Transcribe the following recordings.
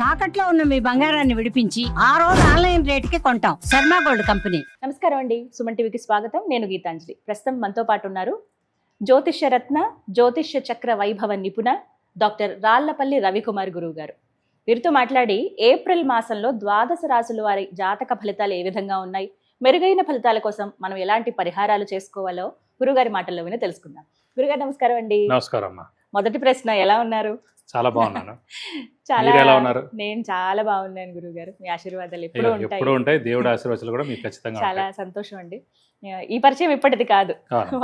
తాకట్లో ఉన్న మీ బంగారాన్ని విడిపించి ఆ రోజు ఆన్లైన్ రేటుకి కొంటాం. Sharma gold company. నమస్కారం అండి, సుమన్ టీవీకి స్వాగతం. నేను గీతాంజలి. ప్రస్తుతం మనతో పాటు ఉన్నారు జ్యోతిష్య రత్న, జ్యోతిష్య చక్ర వైభవ నిపుణ డాక్టర్ రాళ్లపల్లి రవికుమార్ గురువు గారు. వీరితో మాట్లాడి ఏప్రిల్ మాసంలో ద్వాదశ రాశుల వారి జాతక ఫలితాలు ఏ విధంగా ఉన్నాయి, మెరుగైన ఫలితాల కోసం మనం ఎలాంటి పరిహారాలు చేసుకోవాలో గురుగారి మాటల్లో విని తెలుసుకుందాం. గురుగారు నమస్కారం అండి. నమస్కారం అమ్మా. మొదటి ప్రశ్న, ఎలా ఉన్నారు? చాలా బాగున్నాను. చాలా ఎలా ఉన్నారు? నేను చాలా బాగున్నాను గురుగారు. మీ ఆశీర్వాదాలు ఎప్పుడు ఉంటాయి. దేవుడి ఆశీర్వాదాలు కూడా మీకు ఖచ్చితంగా చాలా సంతోషం అండి. ఈ పరిచయం ఇప్పటిది కాదు,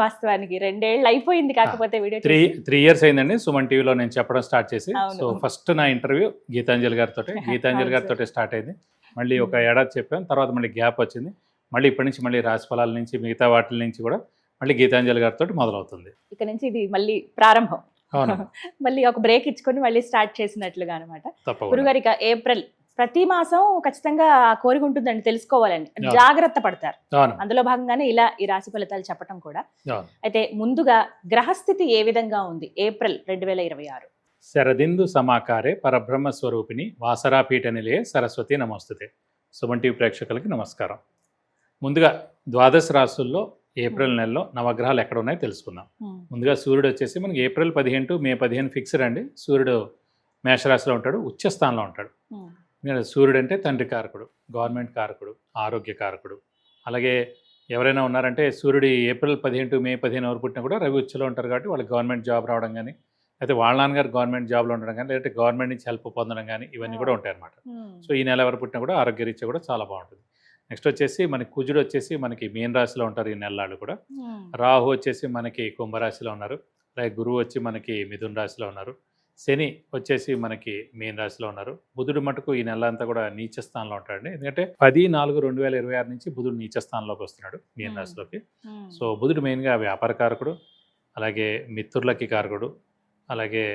వాస్తవానికి 2 ఏళ్ళు అయిపోయింది. కాకపోతే వీడియో 3 years అయిందండి సుమన్ టీవీలో నేను చెప్పడం స్టార్ట్ చేసి. సో ఫస్ట్ నా ఇంటర్వ్యూ గీతాంజలి గారితో స్టార్ట్ అయింది. మళ్ళీ ఒక ఏడాది చెప్పాను, తర్వాత మళ్ళీ గ్యాప్ వచ్చింది. మళ్ళీ ఇప్పటి నుంచి మళ్ళీ రాశి ఫలాల నుంచి మిగతా వాటి నుంచి కూడా మళ్ళీ గీతాంజలి గారితో మొదలవుతుంది. ఇక నుంచి ఇది మళ్ళీ ప్రారంభం. మళ్ళీ ఒక బ్రేక్ ఇచ్చుకొని మళ్ళీ స్టార్ట్ చేసినట్లుగా అనమాట. గురుగారు, ఇక ఏప్రిల్ ప్రతి మాసం ఖచ్చితంగా కోరిక ఉంటుందండి, తెలుసుకోవాలని జాగ్రత్త పడతారు. అందులో భాగంగానే ఇలా ఈ రాశి ఫలితాలు చెప్పడం కూడా. అయితే ముందుగా గ్రహస్థితి ఏ విధంగా ఉంది ఏప్రిల్ 2026? శరదిందు సమాకారే పరబ్రహ్మ స్వరూపిణి వాసరాపీఠ నిలయే సరస్వతి నమస్తుతే. సుమన్ టీవీ ప్రేక్షకులకి నమస్కారం. ముందుగా ద్వాదశ రాశుల్లో ఏప్రిల్ నెలలో నవగ్రహాలు ఎక్కడ ఉన్నాయో తెలుసుకుందాం. ముందుగా సూర్యుడు వచ్చేసి మనకి ఏప్రిల్ 15 to మే 15 ఫిక్స్డ్ అండి. సూర్యుడు మేషరాశిలో ఉంటాడు, ఉచ్చ స్థానంలో ఉంటాడు. సూర్యుడు అంటే తండ్రి కారకుడు, గవర్నమెంట్ కారకుడు, ఆరోగ్య కారకుడు. అలాగే ఎవరైనా ఉన్నారంటే సూర్యుడు ఏప్రిల్ 15 to మే 15 ఎవరు పుట్టినా కూడా రవి ఉచ్చలో ఉంటారు కాబట్టి వాళ్ళకి గవర్నమెంట్ జాబ్ రావడం కానీ, అయితే వాళ్ళ నాన్నగారు గవర్నమెంట్ జాబ్లో ఉండడం కానీ, లేదంటే గవర్నమెంట్ నుంచి హెల్ప్ పొందడం కానీ ఇవన్నీ కూడా ఉంటాయి అన్నమాట. సో ఈ నెల ఎవరు పుట్టినా కూడా ఆరోగ్యరీత్యా కూడా చాలా బాగుంటుంది. నెక్స్ట్ వచ్చేసి మనకి కుజుడు వచ్చేసి మనకి మీన రాశిలో ఉంటారు ఈ నెలలు కూడా. రాహు వచ్చేసి మనకి కుంభరాశిలో ఉన్నారు. అలాగే గురువు వచ్చి మనకి మిథున రాశిలో ఉన్నారు. శని వచ్చేసి మనకి మీన రాశిలో ఉన్నారు. బుధుడు మటుకు ఈ నెల అంతా కూడా నీచ స్థానంలో ఉంటాడండి. ఎందుకంటే 10/4/2026 నుంచి బుధుడు నీచ స్థానంలోకి వస్తున్నాడు మీన రాశిలోకి. సో బుధుడు మెయిన్గా వ్యాపార కారకుడు, అలాగే మిత్రులకి కారకుడు, అలాగే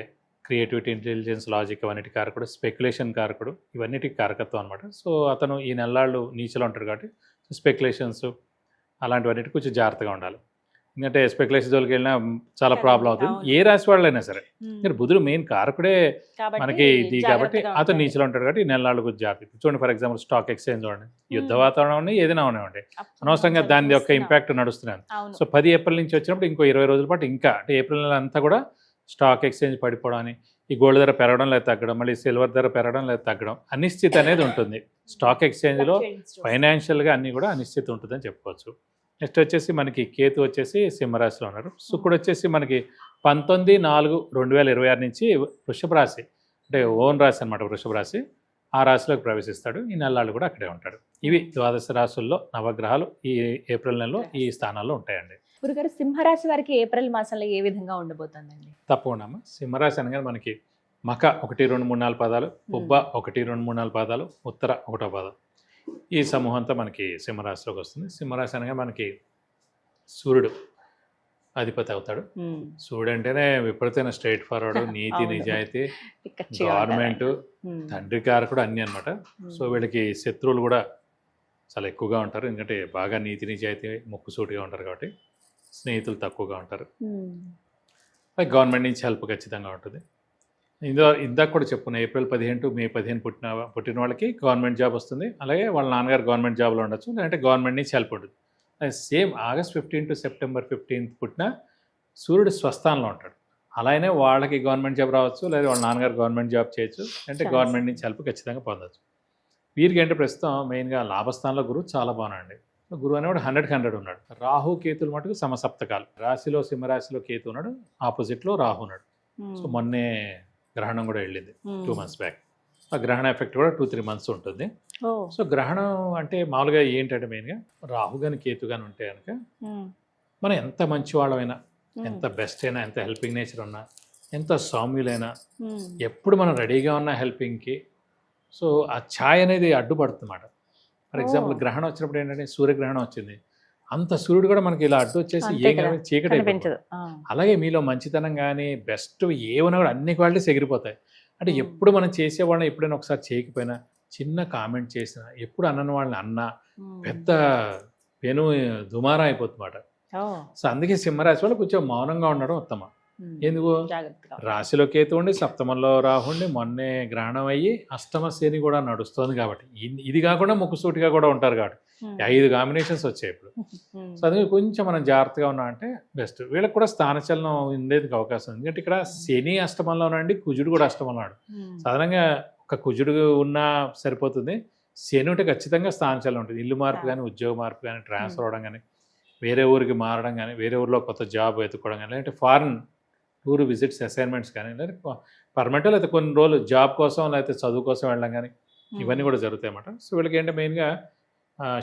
క్రియేటివిటీ, ఇంటెలిజెన్స్, లాజిక్ అవన్నిటి కారకుడు, స్పెక్యులేషన్ కారకుడు, ఇవన్నిటికి కారకత్వం అనమాట. సో అతను ఈ నెలలు నీచలో ఉంటాడు కాబట్టి స్పెక్యులేషన్స్ అలాంటివన్నిటి కొంచెం జాగ్రత్తగా ఉండాలి. ఎందుకంటే స్పెక్యులేషన్ జోలికి వెళ్ళినా చాలా ప్రాబ్లం అవుతుంది, ఏ రాశి వాళ్ళైనా సరే. బుధుడు మెయిన్ కారకుడే మనకి ఇది కాబట్టి అతను నీచలో ఉంటాడు కాబట్టి ఈ నెలలు కొంచెం జాగ్రత్త. చూడండి, ఫర్ ఎగ్జాంపుల్ స్టాక్ ఎక్స్చేంజ్ చూడండి, యుద్ధ వాతావరణం ఉన్నాయి, ఏదైనా ఉన్నాయండి, అనవసరంగా దాని యొక్క ఇంపాక్ట్ నడుస్తున్నాను. సో 10 ఏప్రిల్ నుంచి వచ్చినప్పుడు ఇంకో 20 రోజుల పాటు ఇంకా అంటే ఏప్రిల్ నెల అంతా కూడా స్టాక్ ఎక్స్చేంజ్ పడిపోవడం అని, ఈ గోల్డ్ ధర పెరగడం లేదా తగ్గడం, మళ్ళీ సిల్వర్ ధర పెరగడం లేదా తగ్గడం, అనిశ్చితి అనేది ఉంటుంది స్టాక్ ఎక్స్చేంజ్లో. ఫైనాన్షియల్గా అన్నీ కూడా అనిశ్చితి ఉంటుందని చెప్పుకోవచ్చు. నెక్స్ట్ వచ్చేసి మనకి కేతు వచ్చేసి సింహరాశిలో ఉన్నారు. శుక్రుడు వచ్చేసి మనకి 19/4/2026 నుంచి వృషభ రాశి అంటే ఓన్ రాశి అనమాట, వృషభ రాశి, ఆ రాశిలోకి ప్రవేశిస్తాడు. ఈ నెలలు కూడా అక్కడే ఉంటాడు. ఇవి ద్వాదశ రాశుల్లో నవగ్రహాలు ఈ ఏప్రిల్ నెలలో ఈ స్థానాల్లో ఉంటాయండి. గురుగారు, సింహరాశి వారికి ఏప్రిల్ మాసంలో ఏ విధంగా ఉండబోతుందండి? తప్పకుండా అమ్మ. సింహరాశి అనగానే మనకి మక 1, 2, 3, 4 పాదాలు, పుబ్బ 1, 2, 3, 4 పాదాలు, ఉత్తర 1వ పాదం, ఈ సమూహం అంతా మనకి సింహరాశిలోకి వస్తుంది. సింహరాశి అనగా మనకి సూర్యుడు అధిపతి అవుతాడు. సూర్యుడు అంటేనే విపరీతమైన స్ట్రైట్ ఫార్వర్డ్, నీతి నిజాయితీ, గవర్నమెంట్, తండ్రి కారకుడు అన్నీ అనమాట. సో వీళ్ళకి శత్రువులు కూడా చాలా ఎక్కువగా ఉంటారు, ఎందుకంటే బాగా నీతి నిజాయితీ ముక్కుసూటిగా ఉంటారు కాబట్టి స్నేహితులు తక్కువగా ఉంటారు. గవర్నమెంట్ నుంచి హెల్ప్ ఖచ్చితంగా ఉంటుంది. ఇందాక కూడా చెప్పుకున్నా, ఏప్రిల్ 15 to మే 15 పుట్టిన వాళ్ళకి గవర్నమెంట్ జాబ్ వస్తుంది. అలాగే వాళ్ళ నాన్నగారు గవర్నమెంట్ జాబ్లో ఉండొచ్చు, లేదంటే గవర్నమెంట్ నుంచి హెల్ప్ ఉంటుంది. సేమ్ ఆగస్ట్ 15 to సెప్టెంబర్ 15 పుట్టిన సూర్యుడు స్వస్థానంలో ఉంటాడు. అలానే వాళ్ళకి గవర్నమెంట్ జాబ్ రావచ్చు, లేదా వాళ్ళ నాన్నగారు గవర్నమెంట్ జాబ్ చేయొచ్చు, అంటే గవర్నమెంట్ నుంచి హెల్ప్ ఖచ్చితంగా పొందవచ్చు. వీరికి అంటే ప్రస్తుతం మెయిన్గా లాభస్థానంలో గురువు చాలా బాగున్నాడు. గురువు అనేవాడు 100 ఉన్నాడు. రాహు కేతులు మటుకు సమసప్తకాలు. రాశిలో సింహరాశిలో కేతు ఉన్నాడు, ఆపోజిట్లో రాహు ఉన్నాడు. సో మొన్నే గ్రహణం కూడా వెళ్ళింది 2 months బ్యాక్. ఆ గ్రహణ ఎఫెక్ట్ కూడా 2-3 months ఉంటుంది. సో గ్రహణం అంటే మామూలుగా ఏంటంటే మెయిన్గా రాహు కానీ కేతు కానీ ఉంటే కనుక మనం ఎంత మంచి వాళ్ళమైనా, ఎంత బెస్ట్ అయినా, ఎంత హెల్పింగ్ నేచర్ ఉన్నా, ఎంత సౌమ్యులైనా, ఎప్పుడు మనం రెడీగా ఉన్న హెల్పింగ్కి సో ఆ ఛాయ్ అనేది అడ్డుపడుతుందన్నమాట. ఫర్ ఎగ్జాంపుల్ గ్రహణం వచ్చినప్పుడు ఏంటంటే సూర్యగ్రహణం వచ్చింది, అంత సూర్యుడు కూడా మనకి ఇలా అడ్డు వచ్చేసి చీకటి అయిపోతుంది. అలాగే మీలో మంచితనం కానీ బెస్ట్ ఏమైనా కూడా అన్ని క్వాలిటీస్ ఎగిరిపోతాయి. అంటే ఎప్పుడు మనం చేసేవాళ్ళని ఎప్పుడైనా ఒకసారి చేయకపోయినా, చిన్న కామెంట్ చేసినా, ఎప్పుడు అన్నని వాళ్ళని అన్నా పెద్ద పెను దుమారం అయిపోతుందన్నమాట. సో అందుకే సింహరాశి వాళ్ళు కొంచెం మౌనంగా ఉండడం ఉత్తమం. ఎందుకు జాగ్రత్తగా రాశిలో కేతు ఉండి సప్తమంలో రాహుండి మొన్నే గ్రహణం అయ్యి అష్టమ శని కూడా నడుస్తుంది కాబట్టి ఇది కాకుండా ముక్కుసూటిగా కూడా ఉంటారు కాబట్టి 5 కాంబినేషన్స్ వచ్చాయి ఇప్పుడు. సో అది కొంచెం మనం జాగ్రత్తగా ఉన్నా అంటే బెస్ట్. వీళ్ళకి కూడా స్థానచలనం ఉండేందుకు అవకాశం ఉంది. ఎందుకంటే ఇక్కడ శని అష్టమంలో ఉన్నాడు, కుజుడు కూడా అష్టమంలో ఉన్నాడు. సాధారణంగా ఒక కుజుడు ఉన్నా సరిపోతుంది. శని ఉంటే ఖచ్చితంగా స్థానచలనం ఉంటుంది. ఇల్లు మార్పు కానీ, ఉద్యోగ మార్పు కానీ, ట్రాన్స్ఫర్ అవ్వడం కానీ, వేరే ఊరికి మారడం కానీ, వేరే ఊరిలో కొత్త జాబ్ వెతుక్కోవడం కానీ, లేదంటే ఫారిన్ టూర్ విజిట్స్ అసైన్మెంట్స్ కానీ, లేదా పర్మనెంట్ లేకపోతే కొన్ని రోజులు జాబ్ కోసం లేకపోతే చదువు కోసం వెళ్ళడం కానీ ఇవన్నీ కూడా జరుగుతాయి అన్నమాట. సో వీళ్ళకి ఏంటంటే మెయిన్గా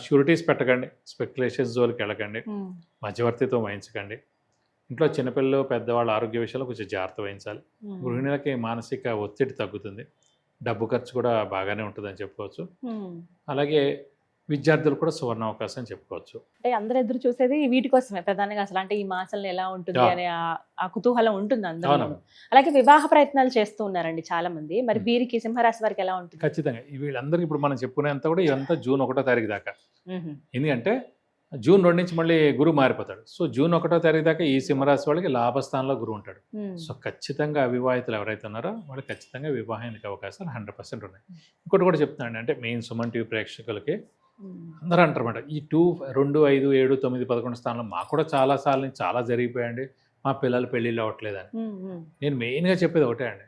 షూరిటీస్ పెట్టకండి, స్పెక్యులేషన్స్ జోలికి వెళ్ళకండి, మధ్యవర్తితో వహించకండి. ఇంట్లో చిన్నపిల్లలు పెద్దవాళ్ళ ఆరోగ్య విషయాల్లో కొంచెం జాగ్రత్త వహించాలి. గృహిణులకి మానసిక ఒత్తిడి తగ్గుతుంది, డబ్బు ఖర్చు కూడా బాగానే ఉంటుందని చెప్పుకోవచ్చు. అలాగే విద్యార్థులు కూడా సువర్ణ అవకాశం అని చెప్పుకోవచ్చు. అంటే అందరు ఎదురు చూసేది వీటి కోసమే ప్రధానంగా, అసలు అంటే ఈ మాసంలో ఎలా ఉంటుంది అనే ఆ కుతూహలం ఉంటుంది అందరూ. అలాగే వివాహ ప్రయత్నాలు చేస్తూ ఉన్నారండి చాలా మంది. మరి వీరికి సింహరాశి వారికి ఎలా ఉంటుంది? ఖచ్చితంగా వీళ్ళందరికీ ఇప్పుడు మనం చెప్పుకునేంత కూడా ఇదంతా జూన్ 1వ తారీఖు దాకా. ఎందుకంటే జూన్ 2 నుంచి మళ్ళీ గురువు మారిపోతాడు. సో జూన్ 1వ తారీఖు దాకా ఈ సింహరాశి వాళ్ళకి లాభస్థానంలో గురువు ఉంటాడు. సో ఖచ్చితంగా అవివాహితులు ఎవరైతే ఉన్నారో వాళ్ళకి ఖచ్చితంగా వివాహానికి అవకాశాలు 100% ఉన్నాయి. ఇంకోటి కూడా చెప్తున్నాను, అంటే మెయిన్ సుమన్ టీవీ ప్రేక్షకులకి అందరూ అంటారన్నమాట, ఈ 2, 5, 7, 9, 11 స్థానంలో మాకు కూడా చాలా సార్లు నుంచి చాలా జరిగిపోయండి, మా పిల్లల పెళ్ళిళ్ళు అవ్వట్లేదని. నేను మెయిన్గా చెప్పేది ఒకటే అండి,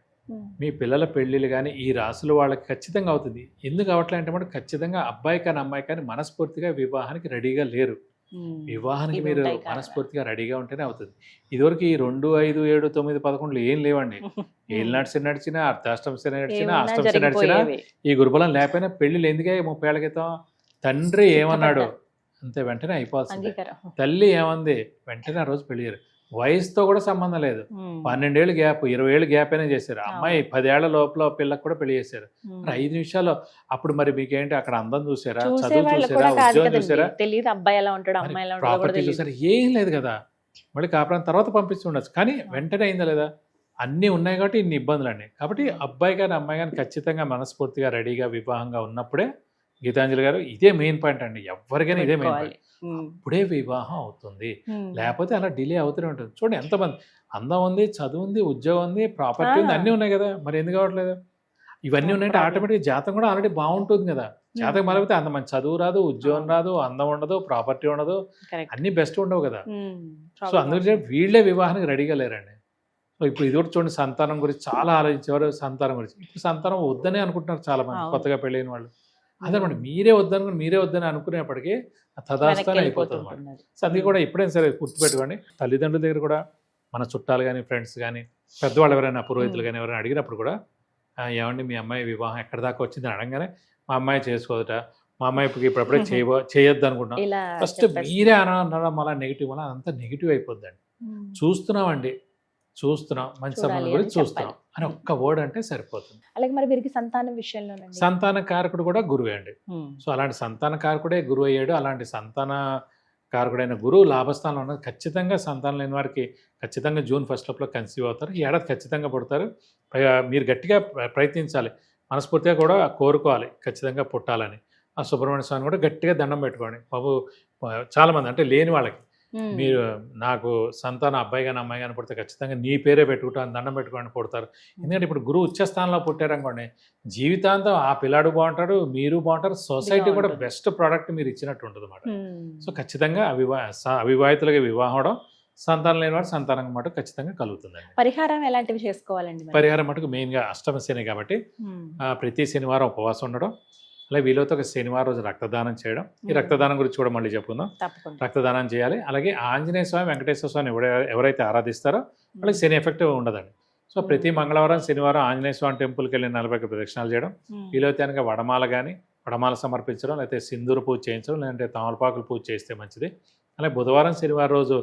మీ పిల్లల పెళ్ళిళ్ళు కానీ ఈ రాశులు వాళ్ళకి ఖచ్చితంగా అవుతుంది. ఎందుకు అవ్వట్లే అంటే మాట ఖచ్చితంగా అబ్బాయి కానీ అమ్మాయి కానీ మనస్ఫూర్తిగా వివాహానికి రెడీగా లేరు. వివాహానికి మీరు మనస్ఫూర్తిగా రెడీగా ఉంటేనే అవుతుంది. ఇదివరకు ఈ 2, 5, 7, 9, 11 ఏం లేవండి. ఏళ్ళు నడిచినా అర్ధాష్టం శని నడిచినా అష్టం శని నడిచినా ఈ గురుబలం లేకపోయినా పెళ్ళిళ్ళు ఎందుకే 30 ఏళ్ల క్రితం తండ్రి ఏమన్నాడు అంతే వెంటనే అయిపోతుంది. తల్లి ఏమంది వెంటనే ఆ రోజు పెళ్ళారు. వయసుతో కూడా సంబంధం లేదు. 12 ఏళ్ళు గ్యాప్, 20 ఏళ్ళు గ్యాప్ అయినా చేశారు. అమ్మాయి 10 ఏళ్ల లోపల పిల్లకు కూడా పెళ్లి చేశారు. మరి 5 నిమిషాలు అప్పుడు మరి మీకేంటి అక్కడ అందం చూసారా, చదువు చూసారా, ఉద్యోగం చూసారా, ప్రాపర్టీ చూసారా, ఏం లేదు కదా. మళ్ళీ కాపురం తర్వాత పంపిస్తూ ఉండొచ్చు, కానీ వెంటనే అయిందా లేదా, అన్నీ ఉన్నాయి కాబట్టి ఇన్ని ఇబ్బందులు అండి. కాబట్టి అబ్బాయి కానీ అమ్మాయి కానీ ఖచ్చితంగా మనస్ఫూర్తిగా రెడీగా వివాహంగా ఉన్నప్పుడే, గీతాంజలి గారు ఇదే మెయిన్ పాయింట్ అండి, ఎవరికైనా ఇదే మెయిన్ పాయింట్, అప్పుడే వివాహం అవుతుంది. లేకపోతే అలా డిలే అవుతూనే ఉంటుంది. చూడండి ఎంతమంది అందం ఉంది, చదువు ఉంది, ఉద్యోగం ఉంది, ప్రాపర్టీ ఉంది, అన్నీ ఉన్నాయి కదా, మరి ఎందుకు కావట్లేదు? ఇవన్నీ ఉన్నాయంటే ఆటోమేటిక్గా జాతకం కూడా ఆల్రెడీ బాగుంటుంది కదా. జాతకం మారిపోతే అంత మంచి చదువు రాదు, ఉద్యోగం రాదు, అందం ఉండదు, ప్రాపర్టీ ఉండదు, అన్నీ బెస్ట్ ఉండవు కదా. సో అందుకే వీళ్ళే వివాహానికి రెడీగా లేరండి. సో ఇప్పుడు ఇది కూడా చూడండి, సంతానం గురించి చాలా ఆలోచించేవారు. సంతానం గురించి ఇప్పుడు సంతానం వద్దనే అనుకుంటున్నారు చాలా మంది కొత్తగా పెళ్ళైన వాళ్ళు. అదనమాట, మీరే వద్దని అనుకునేప్పటికీ తదాస్తానే అయిపోతుంది అన్నమాట. సో అందుకే కూడా ఎప్పుడైనా సరే గుర్తుపెట్టుకోండి, తల్లిదండ్రుల దగ్గర కూడా మన చుట్టాలు కానీ ఫ్రెండ్స్ కానీ పెద్దవాళ్ళు ఎవరైనా పురోహితులు కానీ ఎవరైనా అడిగినప్పుడు కూడా ఏమండి మీ అమ్మాయి వివాహం ఎక్కడి దాకా వచ్చిందని అడగగానే మా అమ్మాయి చేసుకోదట, మా అమ్మాయి ఇప్పుడప్పుడే చేయొద్దు అనుకుంటాం. ఫస్ట్ మీరే అనడం అలా నెగిటివ్ వల్ల అదంతా నెగిటివ్ అయిపోద్దండి. చూస్తున్నాం మంచి సంబంధం గురించి చూస్తున్నాం అని ఒక్క వర్డ్ అంటే సరిపోతుంది. అలాగే మరి వీరికి సంతానం విషయంలో సంతాన కారకుడు కూడా గురువే అండి. సో అలాంటి సంతాన కారకుడే గురువు అయ్యాడు. అలాంటి సంతాన కారకుడైన గురువు లాభస్థానంలో ఉన్నది. ఖచ్చితంగా సంతానం లేని వారికి ఖచ్చితంగా జూన్ 1st లోపల కన్సీవ్ అవుతారు. ఈ ఏడాది ఖచ్చితంగా పుడతారు. మీరు గట్టిగా ప్రయత్నించాలి, మనస్ఫూర్తిగా కూడా కోరుకోవాలి ఖచ్చితంగా పుట్టాలని. ఆ సుబ్రహ్మణ్య స్వామిని కూడా గట్టిగా దండం పెట్టుకోండి. బాబు చాలామంది అంటే లేని వాళ్ళకి మీరు నాకు సంతానం అబ్బాయి కానీ అమ్మాయి కానీ పుడితే ఖచ్చితంగా నీ పేరే పెట్టుకుంటాను, దండం పెట్టుకోండి పుడతారు. ఎందుకంటే ఇప్పుడు గురువు ఉచ్చస్థానంలో పుట్టారనుకోండి, జీవితాంతం ఆ పిల్లాడు బాగుంటాడు, మీరు బాగుంటారు, సొసైటీ కూడా బెస్ట్ ప్రోడక్ట్ మీరు ఇచ్చినట్టు ఉంటుంది అన్నమాట. సో ఖచ్చితంగా అవివాహితులకి వివాహం అవడం, సంతానం లేని వాడు సంతానం మటుకు ఖచ్చితంగా కలుగుతుందండి. పరిహారం ఎలాంటివి చేసుకోవాలండి? పరిహారం మటుకు మెయిన్గా అష్టమ శని కాబట్టి ప్రతి శనివారం ఉపవాసం ఉండడం, అలాగే వీళ్ళతో ఒక శనివారం రోజు రక్తదానం చేయడం. ఈ రక్తదానం గురించి కూడా మళ్ళీ చెప్పుకుందాం. రక్తదానం చేయాలి. అలాగే ఆంజనేయ స్వామి, వెంకటేశ్వర స్వామి ఎవరైతే ఆరాధిస్తారో వాళ్ళకి శని ఎఫెక్ట్ ఉండదండి. సో ప్రతి మంగళవారం శనివారం ఆంజనేయ స్వామి టెంపుల్కి వెళ్ళి 40 ప్రదక్షిణాలు చేయడం, వీలైతే కనుక వడమాల సమర్పించడం, లేకపోతే సింధూర పూజ చేయించడం, లేదంటే తమలపాకులు పూజ చేస్తే మంచిది. అలాగే బుధవారం శనివారం రోజు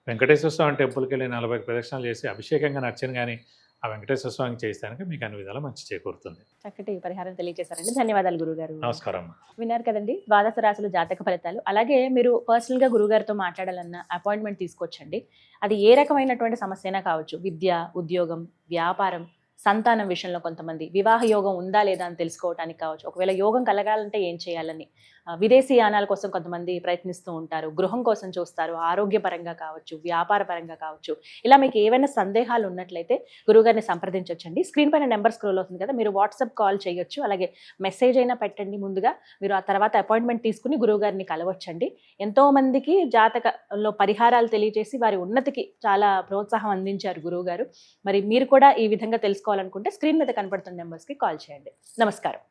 వెంకటేశ్వర స్వామి టెంపుల్కి వెళ్ళి 40 ప్రదక్షిణాలు చేసి అభిషేకంగా నచ్చని కానీ ఆ వెంకటేశ్వర స్వామికి చేస్తానికి మీకు అన్ని విధాలు మంచి చేకూరుతుంది. చక్కటి పరిహారం తెలియజేశారండి. ధన్యవాదాలు గురుగారు. నమస్కారం. విన్నారు కదండి ద్వాదశ రాశుల జాతక ఫలితాలు. అలాగే మీరు పర్సనల్గా గురుగారితో మాట్లాడాలన్న అపాయింట్మెంట్ తీసుకోవచ్చండి. అది ఏ రకమైనటువంటి సమస్య అయినా కావచ్చు, విద్య, ఉద్యోగం, వ్యాపారం, సంతానం విషయంలో కొంతమంది, వివాహ యోగం ఉందా లేదా అని తెలుసుకోవడానికి కావచ్చు, ఒకవేళ యోగం కలగాలంటే ఏం చేయాలని, విదేశీ యానాల కోసం కొంతమంది ప్రయత్నిస్తూ ఉంటారు, గృహం కోసం చూస్తారు, ఆరోగ్యపరంగా కావచ్చు, వ్యాపార పరంగా కావచ్చు. ఇలా మీకు ఏవైనా సందేహాలు ఉన్నట్లయితే గురువుగారిని సంప్రదించవచ్చండి. స్క్రీన్ పైన నెంబర్ స్క్రోల్ అవుతుంది కదా, మీరు వాట్సాప్ కాల్ చేయొచ్చు, అలాగే మెసేజ్ అయినా పెట్టండి ముందుగా. మీరు ఆ తర్వాత అపాయింట్మెంట్ తీసుకుని గురువుగారిని కలవచ్చండి. ఎంతో మందికి జాతకంలో పరిహారాలు తెలియజేసి వారి ఉన్నతికి చాలా ప్రోత్సాహం అందించారు గురువు గారు. మరి మీరు కూడా ఈ విధంగా తెలుసుకోవాలనుకుంటే స్క్రీన్ మీద కనపడుతున్న నెంబర్స్కి కాల్ చేయండి. నమస్కారం.